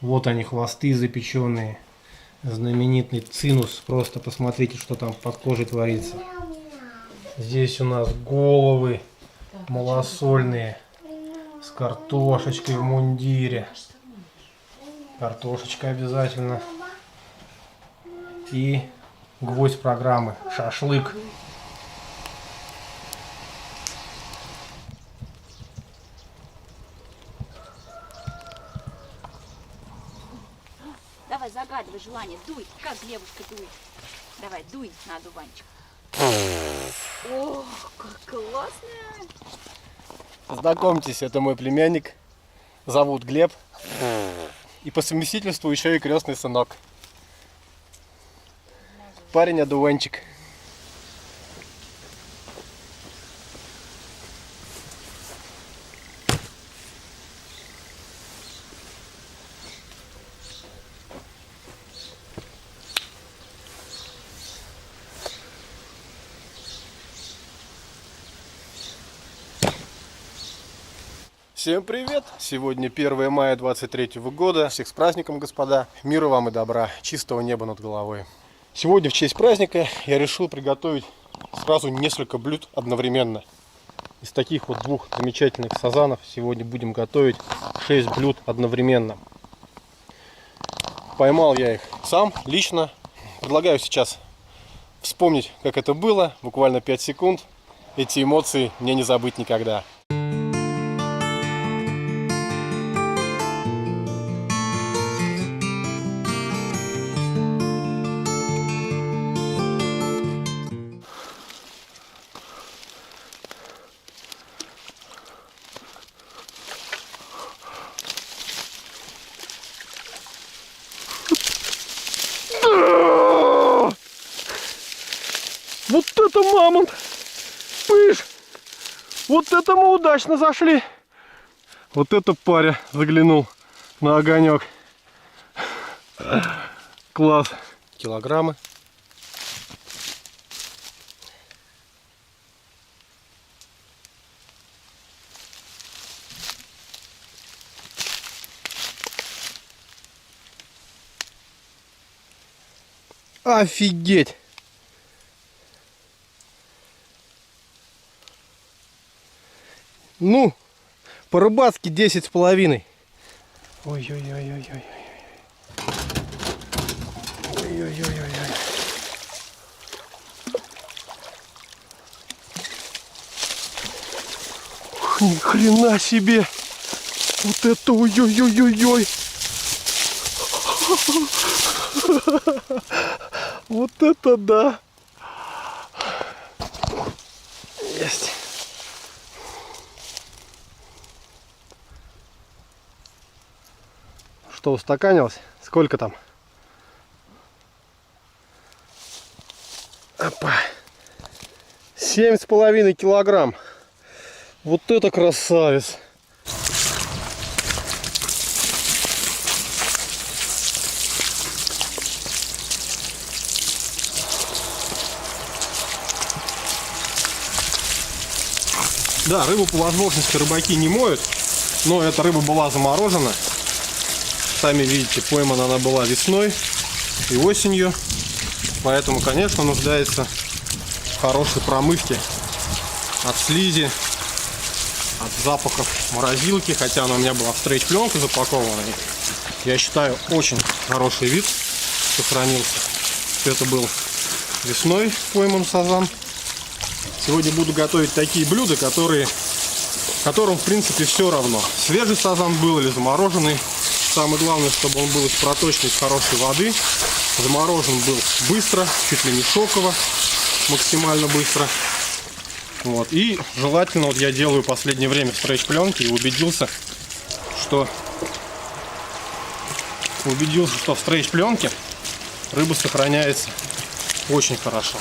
Вот они, хвосты запеченные. Знаменитый цинус. Просто посмотрите, что там под кожей творится. Здесь у нас головы малосольные с картошечкой в мундире. Картошечка обязательно. И гвоздь программы. Шашлык. Давай, загадывай желание. Дуй, как девушка дует. Давай, дуй на одуванчик. Ох, как классно! Знакомьтесь, это мой племянник. Зовут Глеб. И по совместительству еще и крестный сынок. Парень одуванчик. Всем привет! Сегодня 1 мая 2023 года. Всех с праздником, господа! Мира вам и добра, чистого неба над головой. Сегодня в честь праздника я решил приготовить сразу несколько блюд одновременно. Из таких вот двух замечательных сазанов сегодня будем готовить 6 блюд одновременно. Поймал я их сам, лично. Предлагаю сейчас вспомнить, как это было. Буквально 5 секунд. Эти эмоции мне не забыть никогда. Вот это мамонт! Пыш! Вот это мы удачно зашли! Вот это паря заглянул на огонек. Класс! Килограммы. Офигеть! Ну, по-рыбацки 10,5. Ой-ой-ой-ой-ой. Ой-ой-ой-ой-ой. Ни хрена себе! Вот это ой-ой-ой-ой-ой! Вот это да! Есть! Что, устаканилось? Сколько там? Опа. 7,5 килограмм. Вот это красавец. Да, рыбу по возможности рыбаки не моют, но эта рыба была заморожена. Сами видите, поймана она была весной и осенью, поэтому, конечно, нуждается в хорошей промывке от слизи, от запахов морозилки, хотя она у меня была в стрейч-пленке запакована. Я считаю, очень хороший вид сохранился. Это был весной пойман сазан. Сегодня буду готовить такие блюда, которым, в принципе, все равно, свежий сазан был или замороженный. Самое главное, чтобы он был из проточной, из хорошей воды. Заморожен был быстро, чуть ли не шоково, максимально быстро. Вот. И желательно, вот я делаю в последнее время в стрейч-пленке и убедился, что в стрейч-пленке рыба сохраняется очень хорошо.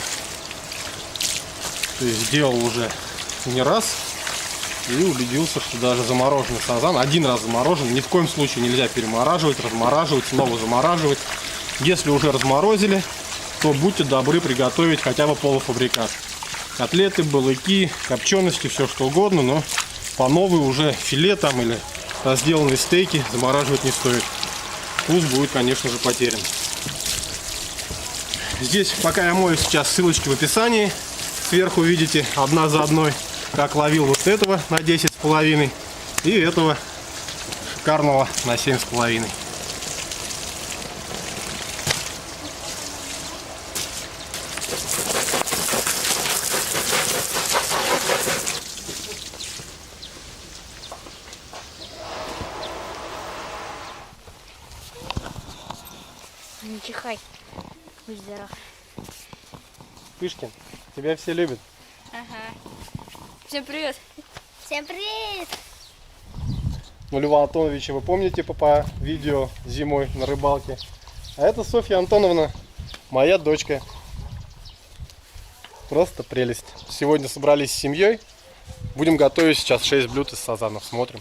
То есть сделал уже не раз. И убедился, что даже замороженный сазан, один раз заморожен, ни в коем случае нельзя перемораживать, размораживать, снова замораживать. Если уже разморозили, то будьте добры приготовить хотя бы полуфабрикат. Котлеты, балыки, копчености, все что угодно, но по новой уже филе там или разделанные стейки замораживать не стоит. вкус будет, конечно же, потерян. Здесь, пока я мою, сейчас ссылочки в описании. Сверху видите одна за одной, как ловил вот этого на 10,5 и этого шикарного на 7,5. Не чихай, будь здоров. Пышкин, тебя все любят. Ага. Всем привет. Всем привет. Ну, Льва Антоновича вы помните по видео зимой на рыбалке. А это Софья Антоновна, моя дочка. Просто прелесть. Сегодня собрались с семьей. Будем готовить сейчас 6 блюд из сазанов. Смотрим.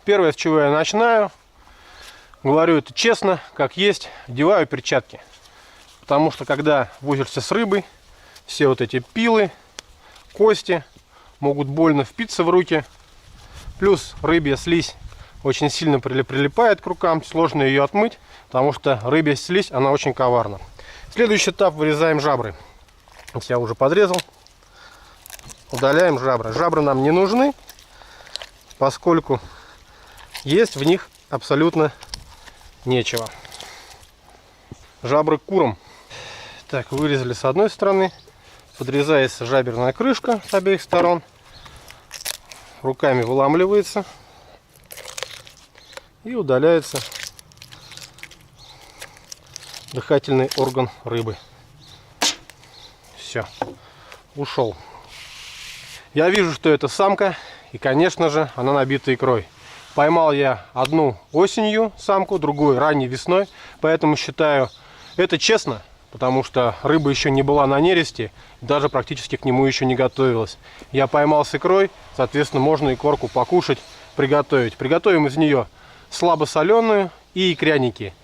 Первое, с чего я начинаю, говорю это честно, как есть, одеваю перчатки. Потому что когда возишься с рыбой, все вот эти пилы, кости могут больно впиться в руки. Плюс рыбья слизь очень сильно прилипает к рукам, сложно ее отмыть, потому что рыбья слизь, она очень коварна. Следующий этап: вырезаем жабры. Я уже подрезал. Удаляем жабры. Жабры нам не нужны, поскольку есть в них абсолютно нечего. Жабры к курам. Так, вырезали с одной стороны. Подрезается жаберная крышка с обеих сторон. Руками выламливается. И удаляется дыхательный орган рыбы. Все. Ушел. Я вижу, что это самка. И, конечно же, она набита икрой. Поймал я одну осенью самку, другую ранней весной. Поэтому считаю это честно. Потому что рыба еще не была на нересте, даже практически к нему еще не готовилась. Я поймал с икрой, соответственно, можно икорку покушать, приготовить. Приготовим из нее слабосоленую и икряники.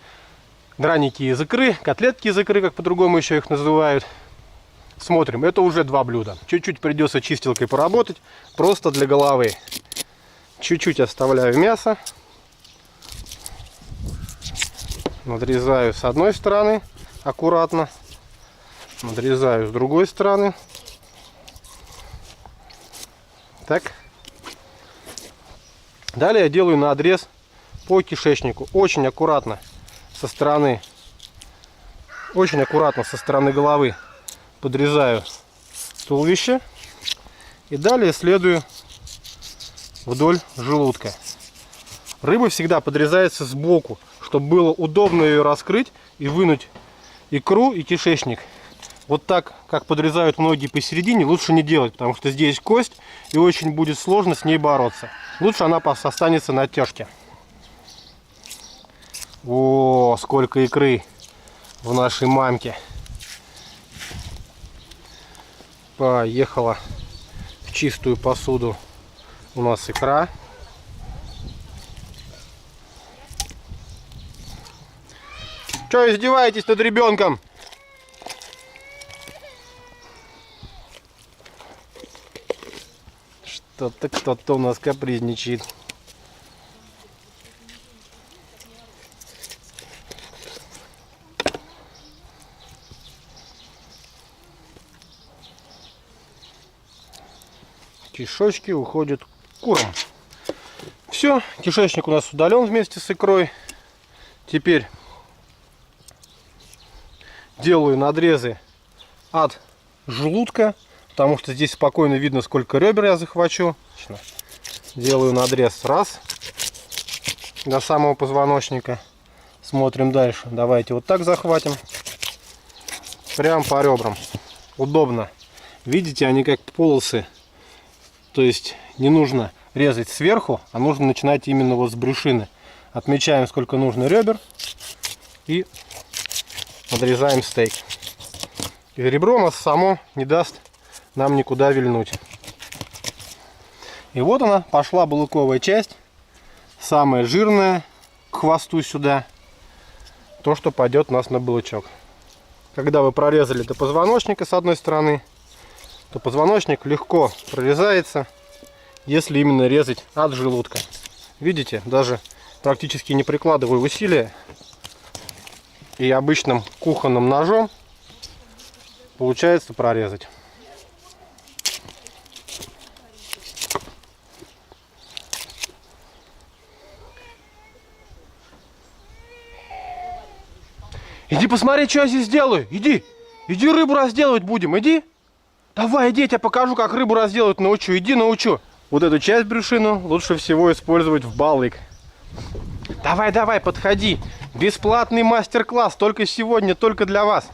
Драники из икры, котлетки из икры, как по-другому еще их называют. Смотрим, это уже 2 блюда. Чуть-чуть придется чистилкой поработать, просто для головы. Чуть-чуть оставляю мясо. Надрезаю с одной стороны. Аккуратно. Надрезаю с другой стороны. Так. Далее я делаю надрез по кишечнику. Очень аккуратно со стороны головы подрезаю туловище. И далее следую вдоль желудка. Рыба всегда подрезается сбоку, чтобы было удобно ее раскрыть и вынуть икру и кишечник. Вот так, как подрезают многие посередине, лучше не делать, потому что здесь кость и очень будет сложно с ней бороться. Лучше она останется на тяжке. О, сколько икры в нашей мамке. Поехала в чистую посуду у нас икра. Что издеваетесь над ребенком? Что-то кто-то у нас капризничает. Кишочки уходят к курам. Все, кишечник у нас удален вместе с икрой. Теперь делаю надрезы от желудка, потому что здесь спокойно видно, сколько ребер я захвачу. Делаю надрез раз до самого позвоночника. Смотрим дальше. Давайте вот так захватим. Прям по ребрам. Удобно. Видите, они как полосы. То есть не нужно резать сверху, а нужно начинать именно вот с брюшины. Отмечаем, сколько нужно ребер. И надрезаем стейк. И ребро у нас само не даст нам никуда вильнуть. И вот она, пошла балыковая часть. Самая жирная, к хвосту сюда. То, что пойдет у нас на балычок. Когда вы прорезали до позвоночника с одной стороны, то позвоночник легко прорезается, если именно резать от желудка. Видите, даже практически не прикладываю усилия. И обычным кухонным ножом получается прорезать. Иди посмотри, что я здесь делаю. Иди. Иди рыбу разделывать будем. Иди. Давай, иди, я тебе покажу, как рыбу разделывать научу. Иди, научу. Вот эту часть брюшину лучше всего использовать в балык. Давай, давай, подходи. Бесплатный мастер-класс. Только сегодня, только для вас.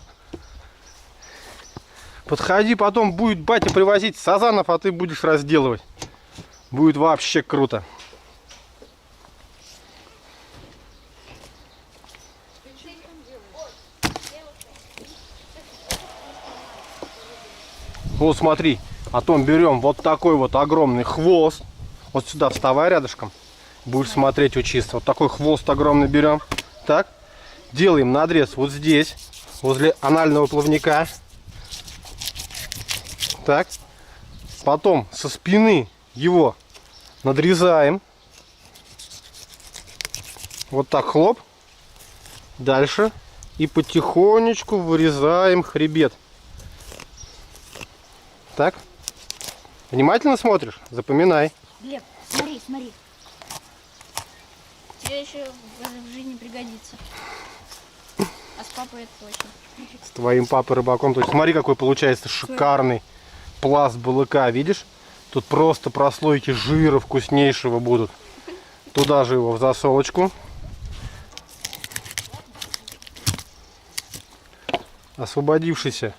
Подходи, потом будет батя привозить сазанов, а ты будешь разделывать. Будет вообще круто. Вот смотри, потом берем вот такой вот огромный хвост. Вот сюда вставай рядышком. Будешь смотреть, учиться. Вот такой хвост огромный берем. Так. Делаем надрез вот здесь, возле анального плавника. Так. Потом со спины его надрезаем. Вот так, хлоп. Дальше. И потихонечку вырезаем хребет. Так. Внимательно смотришь? Запоминай. Глеб, смотри, смотри. Тебе еще в жизни пригодится. А с папой это точно. С твоим папой рыбаком. То есть смотри, какой получается шикарный пласт балыка. Видишь? Тут просто прослойки жира вкуснейшего будут. Туда же его в засолочку. Освободившийся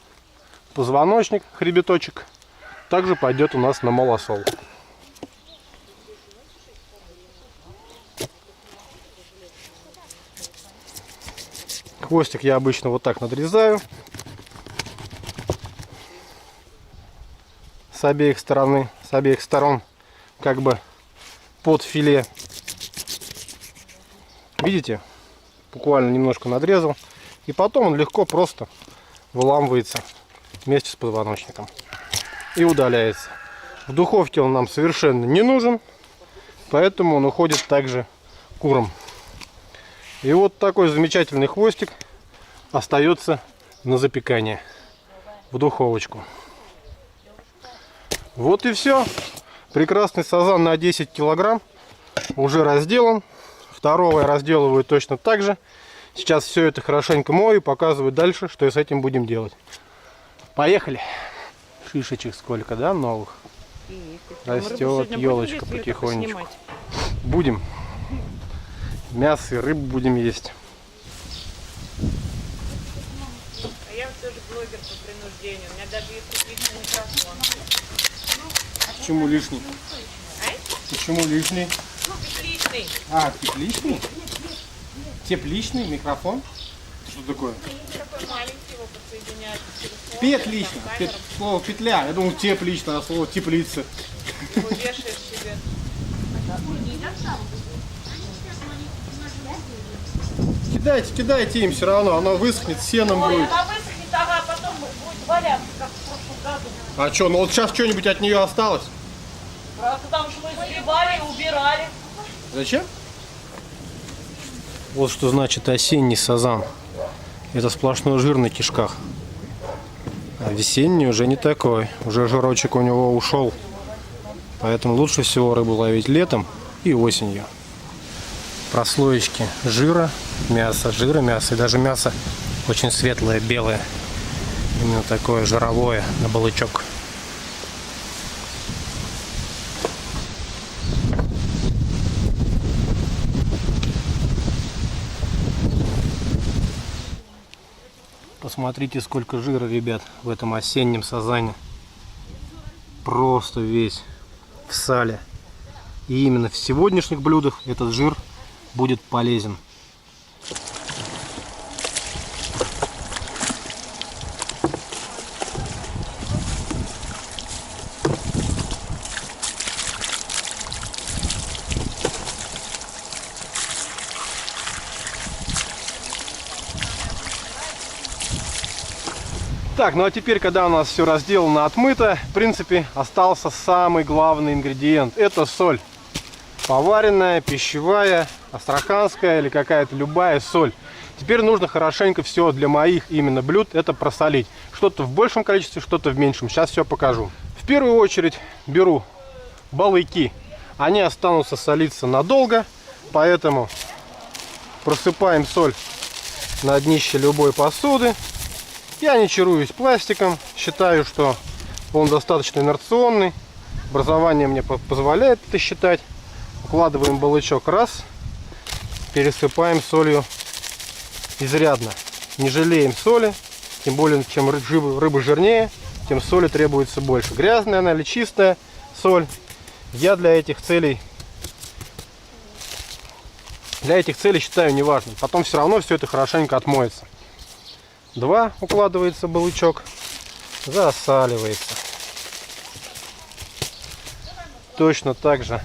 позвоночник, хребеточек, также пойдет у нас на малосол. Хвостик я обычно вот так надрезаю с обеих сторон, как бы под филе. Видите? Буквально немножко надрезал. И потом он легко просто выламывается вместе с позвоночником и удаляется. В духовке он нам совершенно не нужен, поэтому он уходит также курам. И вот такой замечательный хвостик остается на запекание в духовочку. Вот и все. Прекрасный сазан на 10 килограмм уже разделан. Второго я разделываю точно так же. Сейчас все это хорошенько мою и показываю дальше, что с этим будем делать. Поехали. Шишечек сколько, да, новых? Растет елочка потихонечку. Будем. Мясо и рыбу будем есть. А я тоже блогер по принуждению. У меня даже есть личный микрофон. Почему лишний? Почему лишний? Ну, личный. А, тепличный? Тепличный микрофон? Что такое? Такой маленький, его подсоединяют к телефону. Петлично. Слово петля. Я думал теплично, а слово теплица. Его вешаешь себе. Кидайте, кидайте им все равно, оно высохнет, сеном Ой, будет. она высохнет, ага, потом будет валяться, как в прошлом году. А что, ну вот сейчас что-нибудь от нее осталось? Правда, потому что мы сгребали и убирали. Зачем? Вот что значит осенний сазан. Это сплошной жир на кишках. А весенний уже не такой. Уже жирочек у него ушел. Поэтому лучше всего рыбу ловить летом и осенью. Прослоечки жира, мясо, и даже мясо очень светлое, белое. Именно такое жировое на балычок. Посмотрите, сколько жира, ребят, в этом осеннем сазане. Просто весь в сале. И именно в сегодняшних блюдах этот жир будет полезен. Так, ну а теперь, когда у нас все разделано, отмыто, в принципе, остался самый главный ингредиент. Это соль. поваренная, пищевая, астраханская или какая-то любая соль. Теперь нужно хорошенько все для моих именно блюд это просолить. Что-то в большем количестве, что-то в меньшем. Сейчас все покажу. В первую очередь беру балыки. Они останутся солиться надолго, поэтому просыпаем соль на днище любой посуды. Я не чаруюсь пластиком, считаю, что он достаточно инерционный. Образование мне позволяет это считать. Укладываем балычок раз, пересыпаем солью изрядно. Не жалеем соли, тем более, чем рыба жирнее, тем соли требуется больше. Грязная она или чистая соль. Я для этих целей считаю неважным. Потом все равно все это хорошенько отмоется. 2 укладывается балычок, засаливается. Точно так же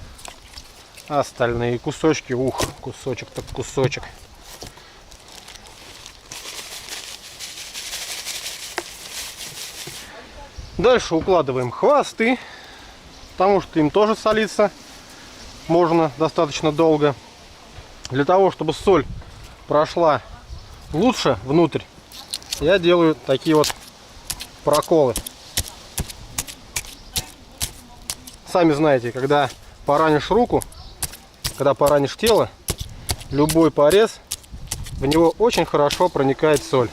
остальные кусочки. Ух, кусочек так кусочек. Дальше укладываем хвосты, потому что им тоже солиться можно достаточно долго. Для того, чтобы соль прошла лучше внутрь, я делаю такие вот проколы. Сами знаете, когда поранишь руку, когда поранишь тело, любой порез, в него очень хорошо проникает соль.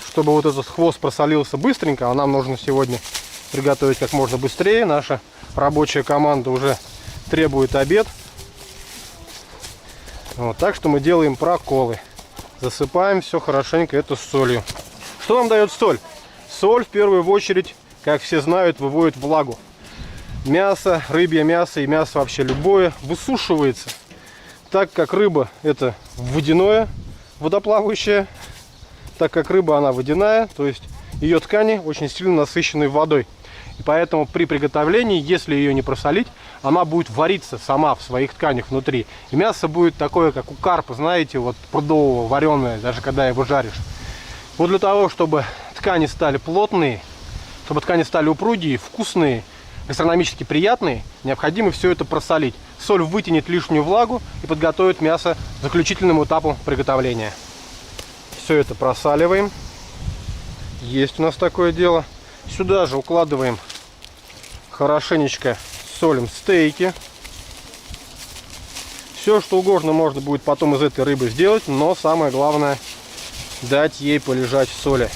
Чтобы вот этот хвост просолился быстренько, а нам нужно сегодня приготовить как можно быстрее. Наша рабочая команда уже требует обед. Вот, так что мы делаем проколы. Засыпаем все хорошенько это солью. Что нам дает соль? Соль в первую очередь, как все знают, выводит влагу. Мясо, рыбье мясо и мясо вообще любое высушивается. Так как рыба это водяное, водоплавающее, так как рыба она водяная, то есть ее ткани очень сильно насыщены водой. И поэтому при приготовлении, если ее не просолить, она будет вариться сама в своих тканях внутри. И мясо будет такое, как у карпа, знаете, вот прудового, вареное, даже когда его жаришь. Вот для того, чтобы ткани стали плотные, чтобы ткани стали упругие, вкусные, гастрономически приятные, необходимо все это просолить. Соль вытянет лишнюю влагу и подготовит мясо к заключительному этапу приготовления. Все это просаливаем. Есть у нас такое дело. Сюда же укладываем хорошенечко, солим стейки. Все, что угодно можно будет потом из этой рыбы сделать, но самое главное дать ей полежать в соли,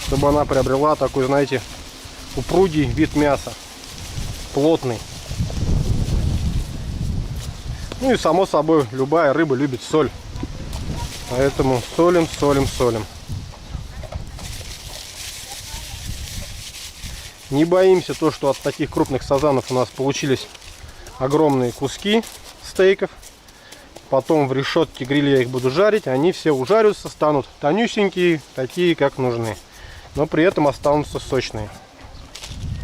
чтобы она приобрела такой, знаете, упругий вид мяса, плотный. Ну и само собой любая рыба любит соль, поэтому солим, солим, солим. Не боимся то, что от таких крупных сазанов у нас получились огромные куски стейков. Потом в решетке гриля я их буду жарить. Они все ужарятся, станут тонюсенькие, такие как нужны. Но при этом останутся сочные.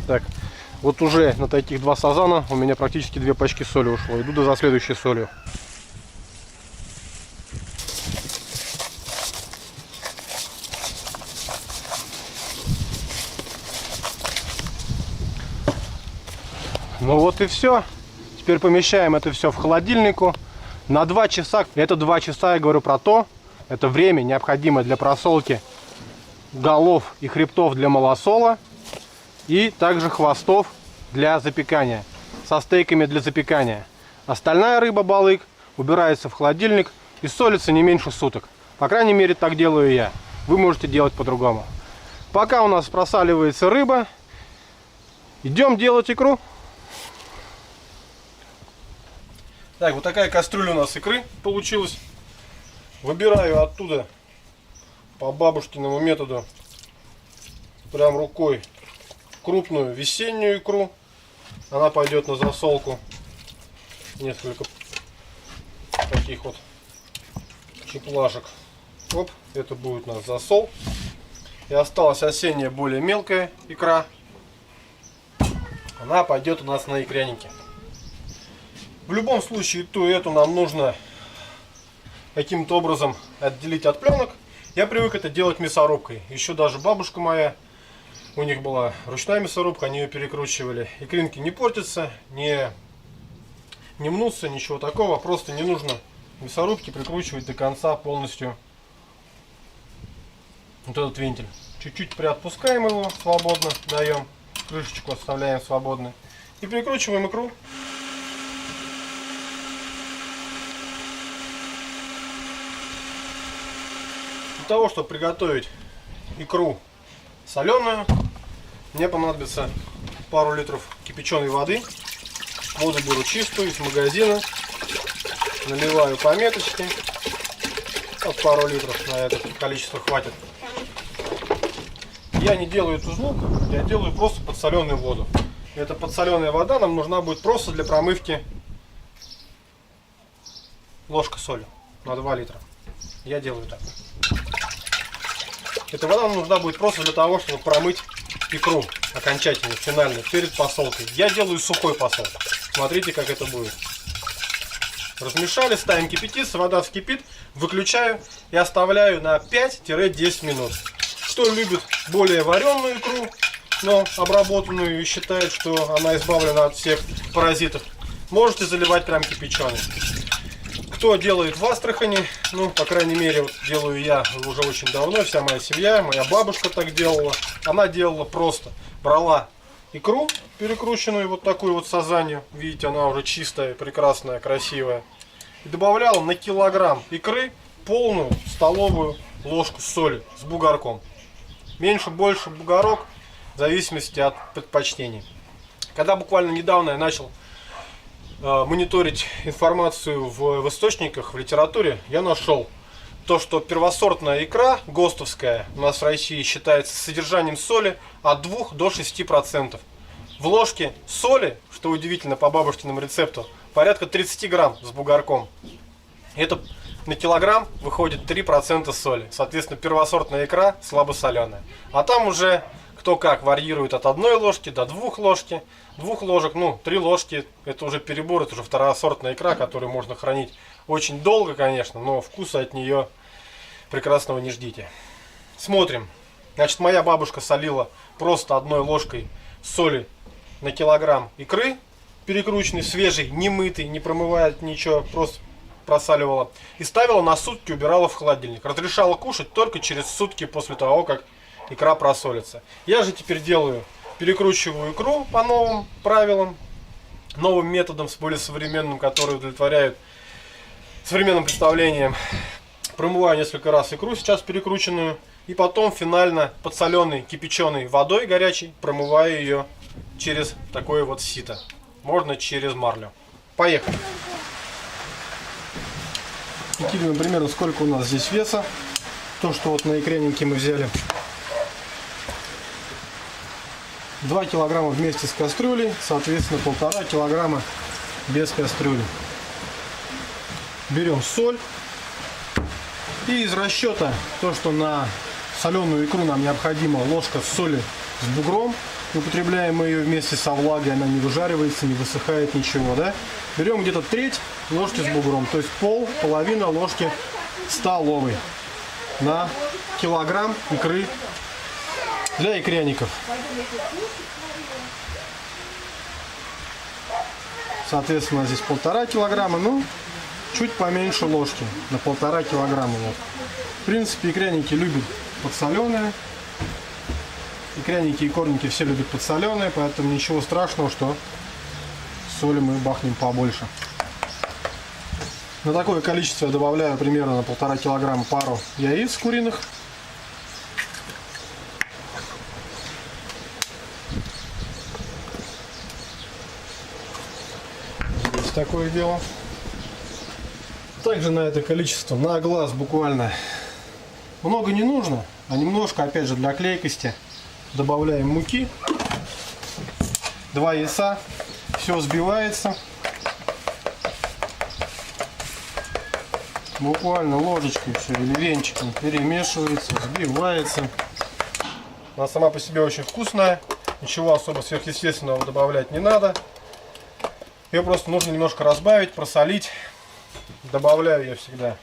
Так, вот уже на таких 2 сазана у меня практически 2 пачки соли ушло. Иду за следующей солью. Ну вот и все. Теперь помещаем это все в холодильнику на 2 часа. Это 2 часа, я говорю про то, это время необходимое для просолки голов и хребтов для малосола и также хвостов для запекания, со стейками для запекания. Остальная рыба, балык, убирается в холодильник и солится не меньше суток. По крайней мере, так делаю я. Вы можете делать по-другому. Пока у нас просаливается рыба, идем делать икру. Так, вот такая кастрюля у нас икры получилась. Выбираю оттуда по бабушкиному методу прям рукой крупную весеннюю икру. Она пойдет на засолку. Несколько таких вот чеплашек. Оп, это будет у нас засол. И осталась осенняя более мелкая икра. Она пойдет у нас на икряники. В любом случае, ту и эту нам нужно каким-то образом отделить от пленок. Я привык это делать мясорубкой. Еще даже бабушка моя, у них была ручная мясорубка, они ее перекручивали. Икринки не портятся, не не мнутся, ничего такого. Просто не нужно мясорубки прикручивать до конца полностью вот этот вентиль. Чуть-чуть приотпускаем его свободно, даем. Крышечку оставляем свободной. И прикручиваем икру. Для того, чтобы приготовить икру соленую, мне понадобится пару литров кипяченой воды. Воду беру чистую из магазина. Наливаю по меточке. Вот пару литров, на это количество хватит. Я не делаю тузлук, я делаю просто подсоленную воду. Эта подсоленная вода нам нужна будет просто для промывки. Ложка соли на 2 литра. Я делаю так. Эта вода нам нужна будет просто для того, чтобы промыть икру окончательно, финально, перед посолкой. Я делаю сухой посол. Смотрите, как это будет. Размешали, ставим кипятиться, вода вскипит, выключаю и оставляю на 5-10 минут. Кто любит более вареную икру, но обработанную и считает, что она избавлена от всех паразитов, можете заливать прям кипяченой. Кто делает в Астрахани, ну, по крайней мере, вот делаю я уже очень давно, вся моя семья, моя бабушка так делала. Она делала просто, брала икру перекрученную, вот такую вот сазанью, видите, она уже чистая, прекрасная, красивая, и добавляла на килограмм икры полную столовую ложку соли с бугорком. Меньше, больше бугорок, в зависимости от предпочтений. Когда буквально недавно я начал мониторить информацию в источниках, в литературе, я нашел то, что первосортная икра ГОСТовская у нас в России считается с содержанием соли от 2 до 6%. В ложке соли, что удивительно по бабушкиному рецепту, порядка 30 грамм с бугорком. Это на килограмм выходит 3% соли. Соответственно, первосортная икра слабосоленая. А там уже кто как варьирует от 1 ложки до 2 ложки. 2 ложек, ну 3 ложки, это уже перебор, это уже второсортная икра, которую можно хранить очень долго, конечно, но вкуса от нее прекрасного не ждите. Смотрим. Значит, моя бабушка солила просто 1 ложкой соли на килограмм икры, перекрученной, свежей, не мытой, не промывая ничего, просто просаливала. И ставила на сутки, убирала в холодильник. Разрешала кушать только через сутки после того, как икра просолится. Я же теперь делаю, перекручиваю икру по новым правилам, новым методам, с более современным, которые удовлетворяют современным представлениям. Промываю несколько раз икру, сейчас перекрученную, и потом финально подсоленной кипяченой водой горячей промываю ее через такое вот сито. Можно через марлю. Поехали. Прикидываем примерно, сколько у нас здесь веса. То, что вот на экраннике мы взяли. 2 килограмма вместе с кастрюлей, соответственно 1,5 килограмма без кастрюли. Берем соль. И из расчета, то, что на соленую икру нам необходима ложка соли с бугром, употребляем мы ее вместе со влагой, она не выжаривается, не высыхает, ничего, да? Берем где-то треть ложки с бугром, то есть половина ложки столовой на килограмм икры для икряников. Соответственно, здесь 1,5 килограмма, ну, чуть поменьше ложки, на 1,5 килограмма. Вот. В принципе, икряники любят подсоленые. Икряники и корники все любят подсоленые, поэтому ничего страшного, что соли мы бахнем побольше. На такое количество я добавляю примерно на 1,5 килограмма пару яиц куриных. Здесь такое дело. Также на это количество, на глаз буквально, много не нужно, а немножко, опять же, для клейкости добавляем муки. 2 яйца, все взбивается. Буквально ложечкой все или венчиком перемешивается, взбивается. Она сама по себе очень вкусная, ничего особо сверхъестественного добавлять не надо. Ее просто нужно немножко разбавить, просолить. Добавляю я всегда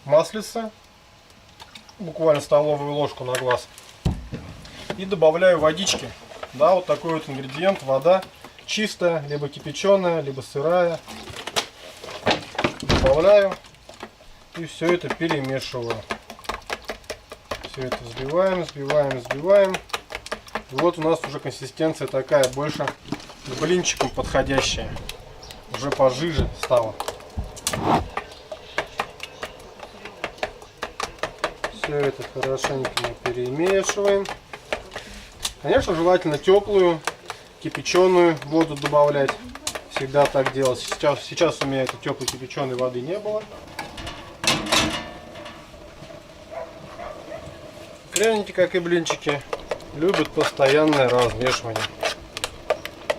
маслица, буквально столовую ложку на глаз. И добавляю водички. Да, вот такой вот ингредиент, вода чистая, либо кипяченая, либо сырая. добавляю. И все это перемешиваю. Все это взбиваем, взбиваем, взбиваем. И вот у нас уже консистенция такая, больше с блинчиком подходящая. Уже пожиже стало. Все это хорошенько мы перемешиваем. Конечно, желательно теплую, кипяченую воду добавлять. Всегда так делать. Сейчас у меня этой теплой кипяченой воды не было. Пряники, как и блинчики, любят постоянное размешивание.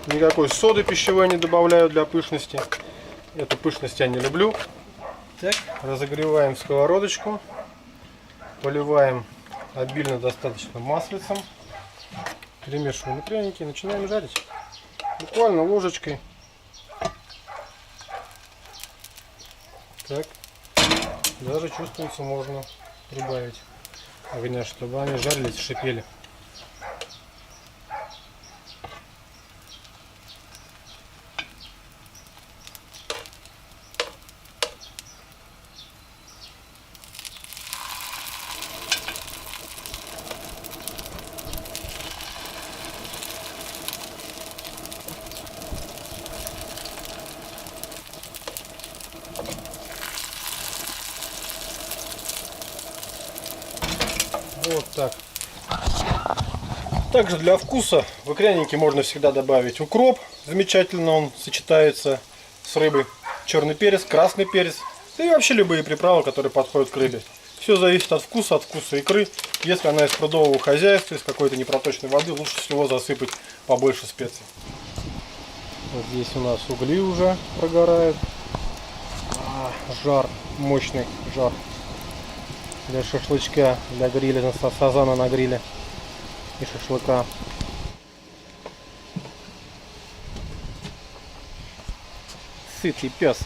Никакой соды пищевой не добавляю для пышности. Эту пышность я не люблю. Так, разогреваем сковородочку. Поливаем обильно достаточно маслицем. Перемешиваем пряники и начинаем жарить. Буквально ложечкой. Так. Даже чувствуется, можно прибавить огня, чтобы они жарились и шипели. Вот так. Также для вкуса в икряники можно всегда добавить укроп. Замечательно он сочетается с рыбой. Черный перец, красный перец. И вообще любые приправы, которые подходят к рыбе. Все зависит от вкуса икры. Если она из прудового хозяйства, из какой-то непроточной воды, лучше всего засыпать побольше специй. Вот здесь у нас угли уже прогорают. Жар, мощный жар. Для шашлычка, для гриля, сазана на гриле и шашлыка. Сытый пес.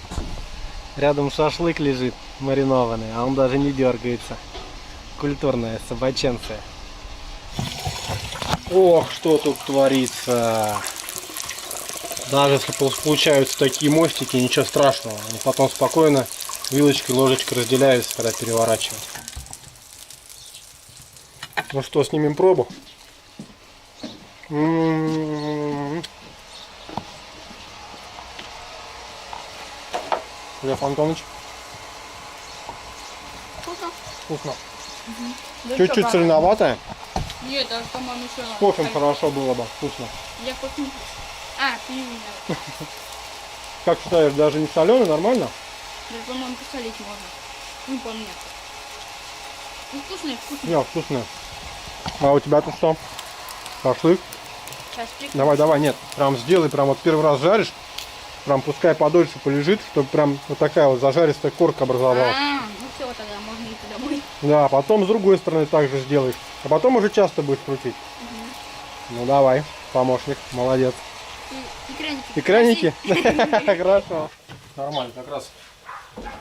Рядом шашлык лежит маринованный, а он даже не дергается. Культурная собаченция. Ох, что тут творится. Даже если получаются такие мостики, ничего страшного. Они потом спокойно вилочкой, ложечкой разделяются, когда переворачивать. Ну что, снимем пробу. Лев Антонович. Вкусно? Вкусно. Да Чуть-чуть что, соленоватое. Нет, даже, по-моему, еще С кофе хорошо было бы. Вкусно. Я кофе. А, пиво не надо. Как считаешь, даже не соленый, нормально? Даже, по-моему, посолить можно. Не помню. Ну, вкусный, вкусный. Не, вкусно. А у тебя тут что? Шашлык? Сейчас прикольно. Давай, давай, нет. Прям сделай, прям вот первый раз жаришь. Прям пускай подольше полежит, чтобы прям вот такая вот зажаристая корка образовалась. Ну все, тогда можно идти домой. Да, потом с другой стороны также сделаешь. А потом уже часто будешь крутить. Ну давай, помощник, молодец. И кряники. И кряники? Хорошо. Нормально, как раз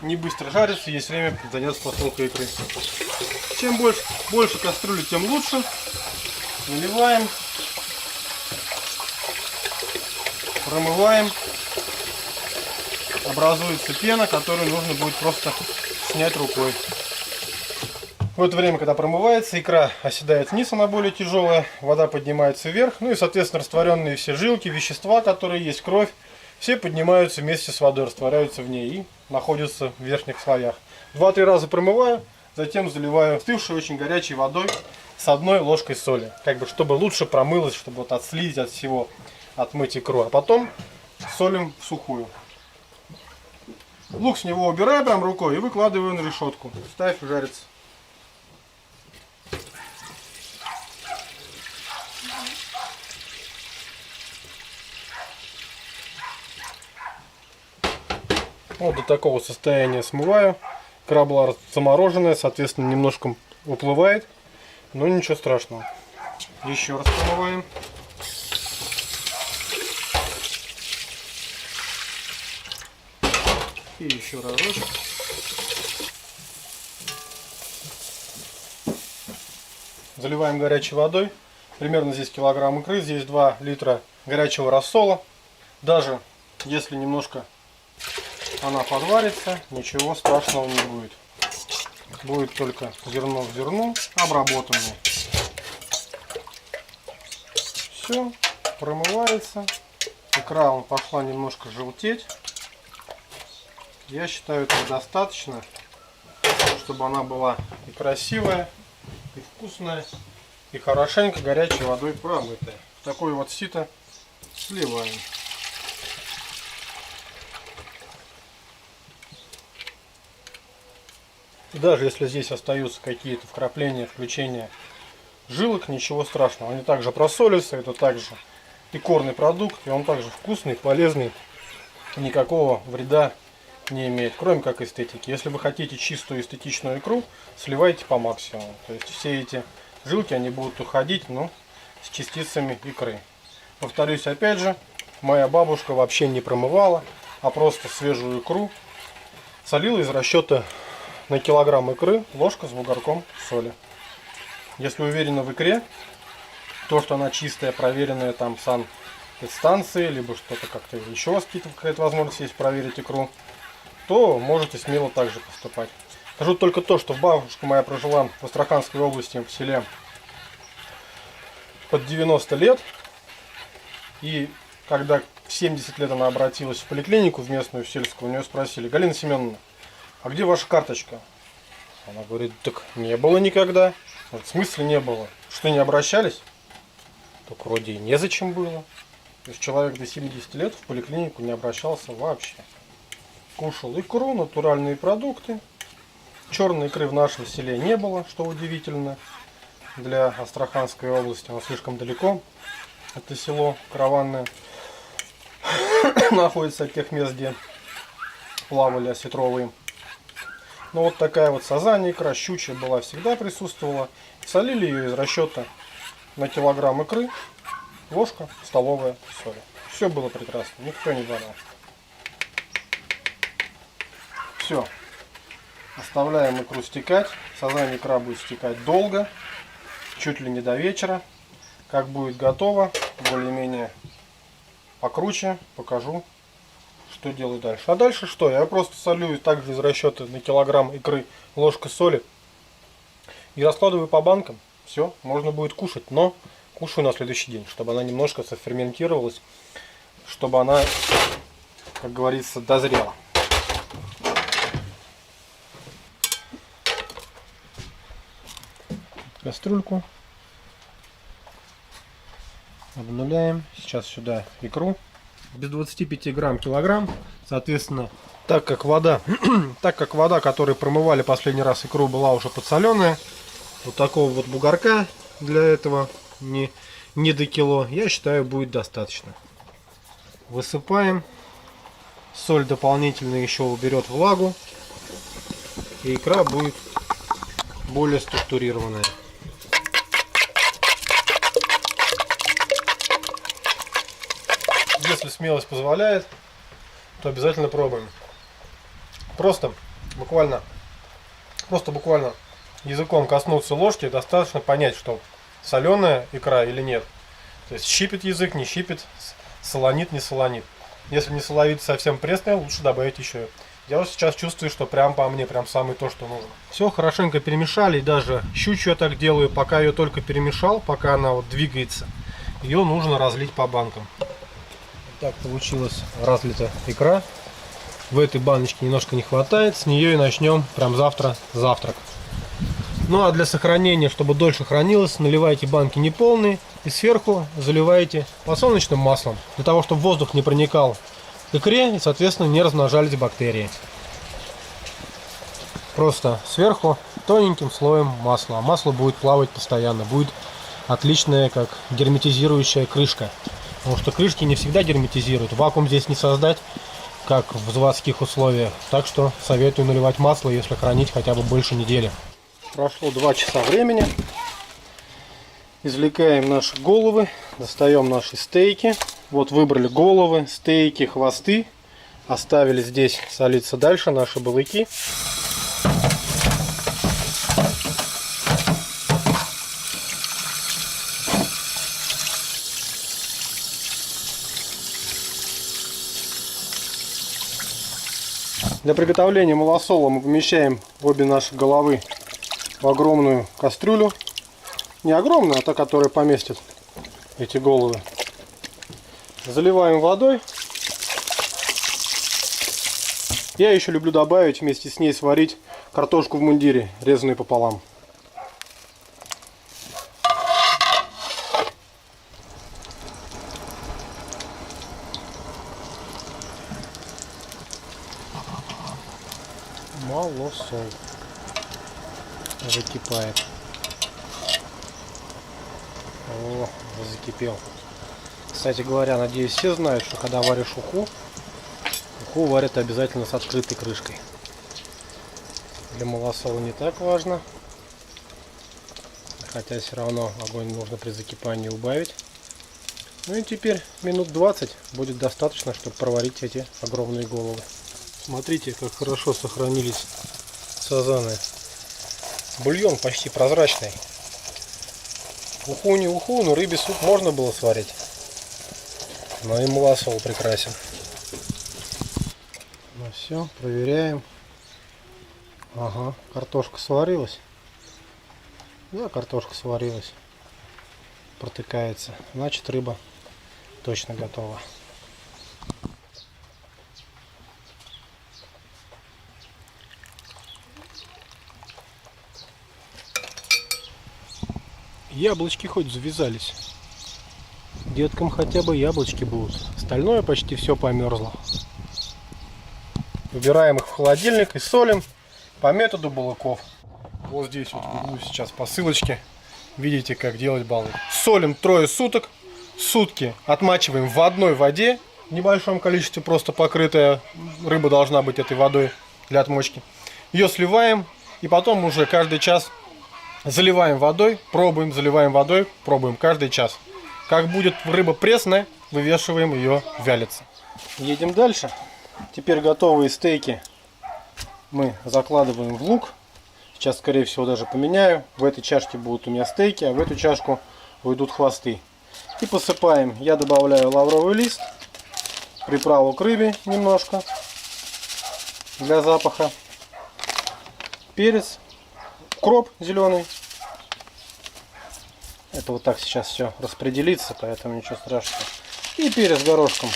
не быстро жарится, есть время заняться посылкой икры. Чем больше кастрюли, тем лучше. Наливаем. Промываем. Образуется пена, которую нужно будет просто снять рукой. В это время, когда промывается, икра оседает вниз, она более тяжелая, вода поднимается вверх, ну и, соответственно, растворенные все жилки, вещества, которые есть, кровь, все поднимаются вместе с водой, растворяются в ней и находятся в верхних слоях. 2-3 раза промываю, затем заливаю остывшей очень горячей водой с 1 ложкой соли, как бы чтобы лучше промылось, чтобы вот отследить от всего, отмыть икру, а потом солим в сухую. Лук с него убираю прям рукой и выкладываю на решетку. Ставь жариться. Вот до такого состояния смываю. Икра была замороженная, соответственно, немножко уплывает, но ничего страшного. Еще раз промываем. И еще разочек. Заливаем горячей водой. Примерно здесь килограмм икры, здесь 2 литра горячего рассола. Даже если немножко она подварится, ничего страшного не будет. Будет только зерно в зерну обработанное. Все, промывается. Икра он пошла немножко желтеть. Я считаю, этого достаточно, чтобы она была и красивая, и вкусная, и хорошенько горячей водой промытая. В такое вот сито сливаем. И даже если здесь остаются какие-то вкрапления, включения жилок, ничего страшного. Они также просолятся, это также икорный продукт, и он также вкусный, полезный, никакого вреда не имеет, кроме как эстетики. Если вы хотите чистую эстетичную икру, сливайте по максимуму. То есть все эти жилки, они будут уходить, но с частицами икры. Повторюсь опять же, моя бабушка вообще не промывала, а просто свежую икру солила из расчета на килограмм икры ложка с бугорком соли. Если уверены в икре, то, что она чистая, проверенная там санэпидстанцией, либо что-то как-то еще у вас какая-то возможность есть проверить икру, то можете смело также поступать. Скажу только то, что бабушка моя прожила в Астраханской области, в селе под 90 лет. И когда в 70 лет она обратилась в поликлинику, в местную, в сельскую, у нее спросили: Галина Семеновна, а где ваша карточка? Она говорит: так не было никогда. В смысле не было? Что, не обращались? Так вроде и незачем было. То есть человек до 70 лет в поликлинику не обращался вообще. Кушал икру, натуральные продукты. Черной икры в нашем селе не было, что удивительно для Астраханской области. Оно слишком далеко. Это село караванное находится от тех мест, где плавали осетровые. Но вот такая вот сазанья икра, щучья была, всегда присутствовала. Солили ее из расчета на килограмм икры, ложка столовая соли. Все было прекрасно, никто не болел. Все. Оставляем икру стекать. Сазанья икра будет стекать долго, чуть ли не до вечера. Как будет готово, более-менее покруче, покажу, что делаю дальше. А дальше что? Я просто солю также из расчета на килограмм икры ложка соли и раскладываю по банкам. Все, можно будет кушать, но кушаю на следующий день, чтобы она немножко соферментировалась, чтобы она, как говорится, дозрела. Кастрюльку обнуляем. Сейчас сюда икру. Без 25 грамм килограмм. Соответственно, так как вода, которой промывали последний раз икру, была уже подсоленая, вот такого вот бугорка для этого не до кило, я считаю, будет достаточно. Высыпаем. Соль дополнительно еще уберет влагу, и икра будет более структурированная. Если смелость позволяет, то обязательно пробуем. Просто буквально языком коснуться ложки, достаточно понять, что соленая икра или нет. То есть щипит язык, не щипит, солонит, не солонит. Если не соловит совсем пресная, лучше добавить еще. Я вот сейчас чувствую, что прям по мне, прям самое то, что нужно. Все хорошенько перемешали, и даже щучью я так делаю, пока ее только перемешал, пока она вот двигается, ее нужно разлить по банкам. Так получилась разлита икра. В этой баночке немножко не хватает, с нее и начнем прям завтра завтрак. Ну а для сохранения, чтобы дольше хранилось, наливайте банки неполные и сверху заливаете подсолнечным маслом, для того, чтобы воздух не проникал к икре и, соответственно, не размножались бактерии. Просто сверху тоненьким слоем масла. А масло будет плавать постоянно, будет отличная, как герметизирующая крышка. Потому что крышки не всегда герметизируют. Вакуум здесь не создать, как в заводских условиях. Так что советую наливать масло, если хранить хотя бы больше недели. Прошло 2 часа времени. Извлекаем наши головы, достаем наши стейки. Вот выбрали головы, стейки, хвосты. Оставили здесь солиться дальше наши балыки. Для приготовления малосола мы помещаем обе наши головы в огромную кастрюлю. Не огромную, а та, которая поместит эти головы. Заливаем водой. Я еще люблю добавить вместе с ней сварить картошку в мундире, резанную пополам. Малосол закипает. О, уже закипел. Кстати говоря, надеюсь, все знают, что когда варишь уху варят обязательно с открытой крышкой. Для малосола не так важно, хотя все равно огонь нужно при закипании убавить. Ну и теперь минут 20 будет достаточно, чтобы проварить эти огромные головы. Смотрите, как хорошо сохранились сазаны. Бульон почти прозрачный. Уху не уху, но рыбий суп можно было сварить. Но и малосол прекрасен. Ну все, проверяем. Ага, картошка сварилась. Да, картошка сварилась. Протыкается. Значит, рыба точно готова. Яблочки хоть завязались. Деткам хотя бы яблочки будут. Остальное почти все померзло. Убираем их в холодильник и солим по методу Балыков. Вот здесь вот в углу сейчас по ссылочке. Видите, как делать балык. Солим 3 суток. Сутки отмачиваем в одной воде. В небольшом количестве, просто покрытая. Рыба должна быть этой водой для отмочки. Ее сливаем. И потом уже каждый час заливаем водой, пробуем, заливаем водой, пробуем каждый час. Как будет рыба пресная, вывешиваем ее вялиться. Едем дальше. Теперь готовые стейки мы закладываем в лук. Сейчас, скорее всего, даже поменяю. В этой чашке будут у меня стейки, а в эту чашку уйдут хвосты. И посыпаем. Я добавляю лавровый лист, приправу к рыбе немножко для запаха, перец, укроп зеленый. Это вот так сейчас все распределится, поэтому ничего страшного. И перец горошком.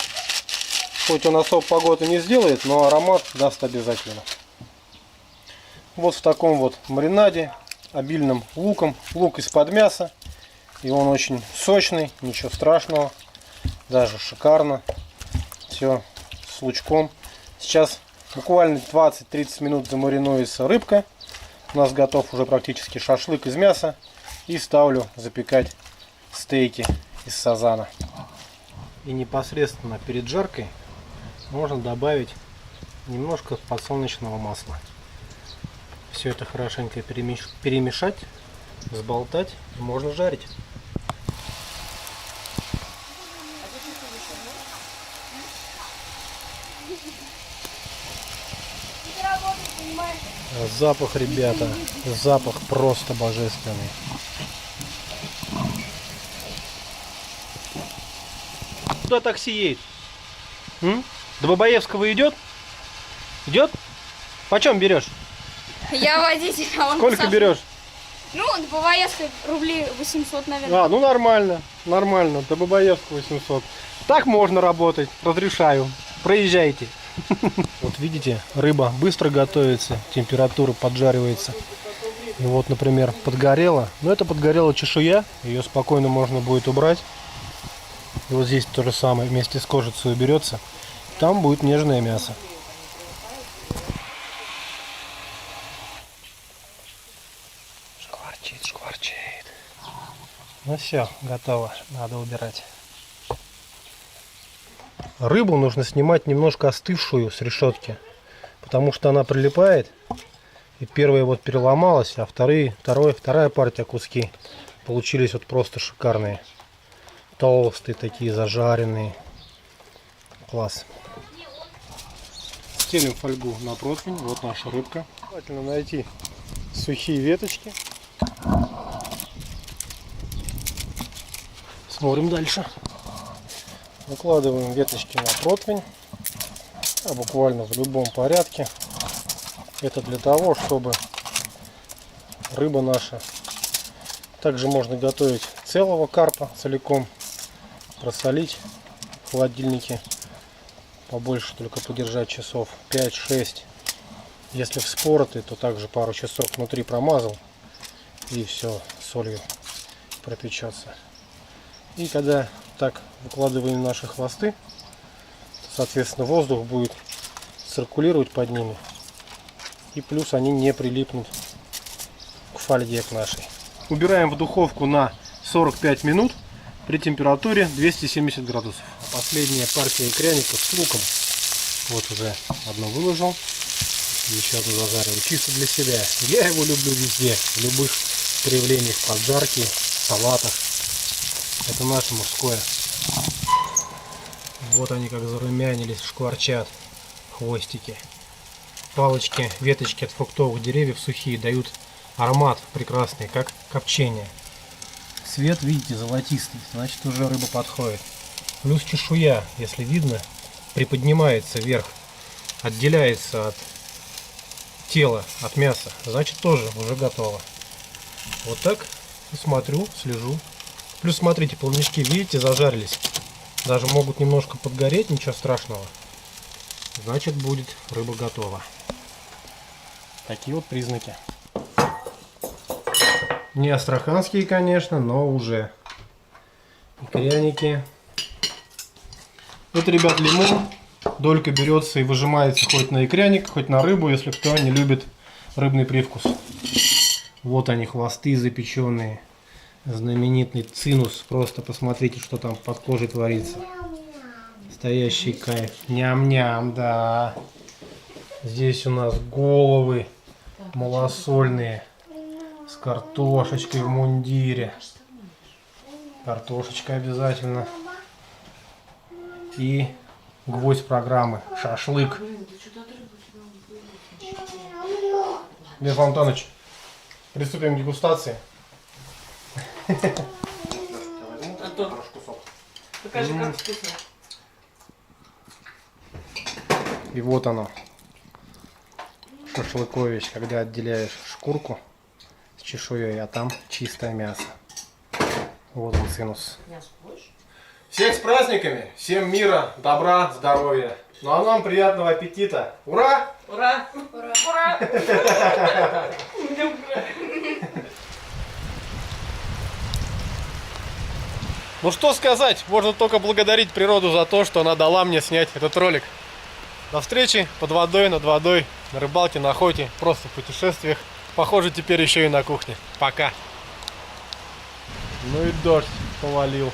Хоть он особо погоды не сделает, но аромат даст обязательно. Вот в таком вот маринаде, обильным луком. Лук из-под мяса. И он очень сочный, ничего страшного. Даже шикарно. Все с лучком. Сейчас буквально 20-30 минут замаринуется рыбка. У нас готов уже практически шашлык из мяса. И ставлю запекать стейки из сазана. И непосредственно перед жаркой можно добавить немножко подсолнечного масла. Все это хорошенько перемешать, взболтать, и можно жарить. Запах, ребята, запах просто божественный. Куда такси едет? До Бабаевского идет? Идет? Почем берешь? Я водитель, а он Сколько пассажир. берешь? Ну, до Бабаевской рублей 800, наверное. А, ну нормально, нормально. До Бабаевского 800. Так можно работать, разрешаю. Проезжайте. Вот видите, рыба быстро готовится, температура поджаривается. И вот, например, подгорела. Но это подгорела чешуя, ее спокойно можно будет убрать. И вот здесь то же самое, вместе с кожицей уберется. Там будет нежное мясо. Шкварчит, шкварчит. Ну все, готово, надо убирать. Рыбу нужно снимать немножко остывшую с решетки, потому что она прилипает. И первая вот переломалась, а вторая партия куски получились вот просто шикарные. Толстые такие, зажаренные. Класс. Стелим фольгу на противень. Вот наша рыбка. Желательно найти сухие веточки. Смотрим дальше. Выкладываем веточки на противень. А буквально в любом порядке. Это для того, чтобы рыба наша. Также можно готовить целого карпа целиком, просолить в холодильнике, побольше только подержать часов 5-6. Если вспоротый, то также пару часов внутри промазал и все, солью пропечется. И когда так выкладываем наши хвосты, то, соответственно, воздух будет циркулировать под ними, и плюс они не прилипнут к фольге к нашей. Убираем в духовку на 45 минут при температуре 270 градусов. Последняя партия икряников с луком. Вот уже одно выложил, еще одно зажарил чисто для себя. Я его люблю везде, в любых проявлениях поджарки, салатах. Это наше мужское. Вот они как зарумянились, шкварчат хвостики. Палочки, веточки от фруктовых деревьев сухие дают аромат прекрасный, как копчение. Цвет, видите, золотистый, значит уже рыба подходит. Плюс чешуя, если видно, приподнимается вверх, отделяется от тела, от мяса, значит тоже уже готово. Вот так смотрю, слежу. Плюс смотрите, плавнички, видите, зажарились. Даже могут немножко подгореть, ничего страшного. Значит, будет рыба готова. Такие вот признаки. Не астраханские, конечно, но уже. Икряники. Это, ребят, лимон. Долька берется и выжимается хоть на икряник, хоть на рыбу, если кто не любит рыбный привкус. Вот они, хвосты запеченные. Знаменитый цинус. Просто посмотрите, что там под кожей творится. Настоящий кайф. Ням-ням, да. Здесь у нас головы малосольные. С картошечкой в мундире. Картошечка обязательно. И гвоздь программы. Шашлык. Лев Антонович, приступим к дегустации. Антон, покажи, как вкусно. И вот оно. Шашлыкович, когда отделяешь шкурку с чешуей, а там чистое мясо. Вот он, цинус. Всех с праздниками! Всем мира, добра, здоровья! Ну а нам приятного аппетита! Ура! Ура! Ура! Ура! Ну что сказать, можно только благодарить природу за то, что она дала мне снять этот ролик. До встречи под водой, над водой, на рыбалке, на охоте, просто в путешествиях. Похоже, теперь еще и на кухне. Пока! Ну и дождь повалил.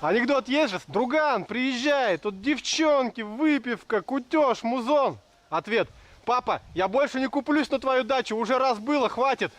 Анекдот есть же? Друган, приезжай, тут девчонки, выпивка, кутеж, музон. Ответ: папа, я больше не куплюсь на твою дачу, уже раз было, хватит.